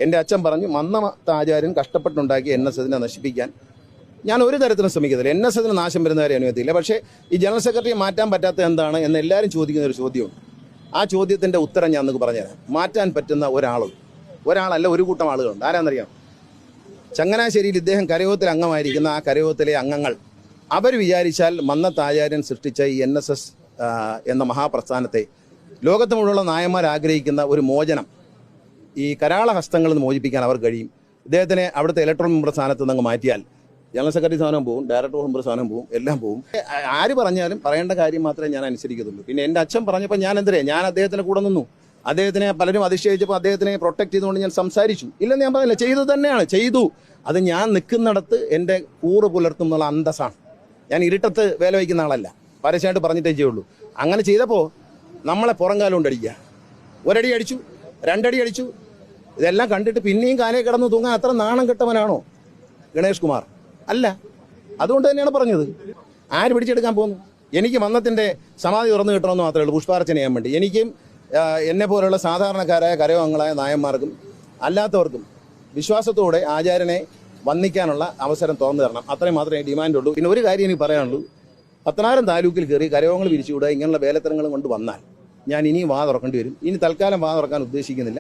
എൻ്റെ അച്ഛൻ പറഞ്ഞു മന്നമത്ത ആചാര്യൻ കഷ്ടപ്പെട്ടുണ്ടാക്കി NSSനെ നശിപ്പിക്കാൻ ഞാൻ ഒരു തരത്തിലും ശ്രമിക്കത്തില്ല. NSSന് നാശം വരുന്ന കാര്യം അനുവദിക്കില്ല. പക്ഷേ ഈ ജനറൽ സെക്രട്ടറിയെ മാറ്റാൻ പറ്റാത്തത് എന്താണ് എന്ന് എല്ലാവരും ചോദിക്കുന്ന ഒരു ചോദ്യമുണ്ട്. ആ ചോദ്യത്തിൻ്റെ ഉത്തരം ഞാൻ നിങ്ങൾക്ക് പറഞ്ഞുതരാം. മാറ്റാൻ പറ്റുന്ന ഒരാളല്ല, ഒരു കൂട്ടം ആളുകളുണ്ട്. ആരാന്നറിയാം? ചങ്ങനാശ്ശേരിയിൽ ഇദ്ദേഹം കരയോഗത്തിൽ അംഗമായിരിക്കുന്ന ആ കരയോഗത്തിലെ അംഗങ്ങൾ അവർ വിചാരിച്ചാൽ മന്നത്ത് ആചാര്യൻ സൃഷ്ടിച്ച ഈ NSS എന്ന മഹാപ്രസ്ഥാനത്തെ ലോകത്ത് മുഴുവനുള്ള നായന്മാർ ആഗ്രഹിക്കുന്ന ഒരു മോചനം, ഈ കരാള ഹസ്തങ്ങളിൽ നിന്ന് മോചിപ്പിക്കാൻ അവർ കഴിയും. ഇദ്ദേഹത്തിനെ അവിടുത്തെ ഇലക്ട്രൽ മെമ്പർ സ്ഥാനത്ത് നിന്ന് മാറ്റിയാൽ ജനറൽ സെക്രട്ടറി സ്ഥാനം പോവും, ഡയറക്ടർ മെമ്പർ സ്ഥാനം പോവും, എല്ലാം പോവും. ആര് പറഞ്ഞാലും പറയേണ്ട കാര്യം മാത്രമേ ഞാൻ അനുസരിക്കത്തുള്ളൂ. പിന്നെ എൻ്റെ അച്ഛൻ പറഞ്ഞപ്പോൾ ഞാൻ അദ്ദേഹത്തിൻ്റെ കൂടെ നിന്നു. അദ്ദേഹത്തിനെ പലരും അതിശയിച്ചപ്പോൾ അദ്ദേഹത്തിനെ പ്രൊട്ടക്ട് ചെയ്തുകൊണ്ട് ഞാൻ സംസാരിച്ചു. ഇല്ലെന്ന് ഞാൻ പറഞ്ഞില്ല, ചെയ്തു തന്നെയാണ്, ചെയ്തു. അത് ഞാൻ നിൽക്കുന്നിടത്ത് എൻ്റെ കൂറ് പുലർത്തും എന്നുള്ള അന്തസ്സാണ്. ഞാൻ ഇരുട്ടത്ത് വേല വയ്ക്കുന്ന ആളല്ല, പരസ്യമായിട്ട് പറഞ്ഞിട്ടേ ചെയ്യുള്ളൂ. അങ്ങനെ ചെയ്തപ്പോൾ നമ്മളെ പുറംകാലം കൊണ്ടടിക്കുക. ഒരടി അടിച്ചു, 2 അടി അടിച്ചു. ഇതെല്ലാം കണ്ടിട്ട് പിന്നെയും കാലേ കിടന്ന് തൂങ്ങാൻ അത്ര നാണം കെട്ടവനാണോ ഗണേഷ് കുമാർ? അല്ല. അതുകൊണ്ട് തന്നെയാണ് പറഞ്ഞത്. ആര് പിടിച്ചെടുക്കാൻ പോകുന്നു? എനിക്ക് മന്നത്തിൻ്റെ സമാധി തുറന്നു കിട്ടണമെന്ന് മാത്രമേ ഉള്ളൂ, പുഷ്പാർച്ചന ചെയ്യാൻ വേണ്ടി. എനിക്കും എന്നെ പോലുള്ള സാധാരണക്കാരായ കരയോഗങ്ങളായ നായന്മാർക്കും അല്ലാത്തവർക്കും വിശ്വാസത്തോടെ ആചാര്യനെ വന്ദിക്കാനുള്ള അവസരം തുറന്നു തരണം. അത്രയും മാത്രമേ ഡിമാൻഡുള്ളൂ. പിന്നെ ഒരു കാര്യം എനിക്ക് പറയാനുള്ളൂ, പത്തനാപുരം താലൂക്കിൽ കയറി കരയോഗങ്ങൾ പിരിച്ചുകൂടുക, ഇങ്ങനെയുള്ള വേലത്തരങ്ങളും കൊണ്ട് വന്നാൽ ഞാൻ ഇനിയും വാ തുറക്കേണ്ടി വരും. ഇനി തൽക്കാലം വാ തുറക്കാൻ ഉദ്ദേശിക്കുന്നില്ല.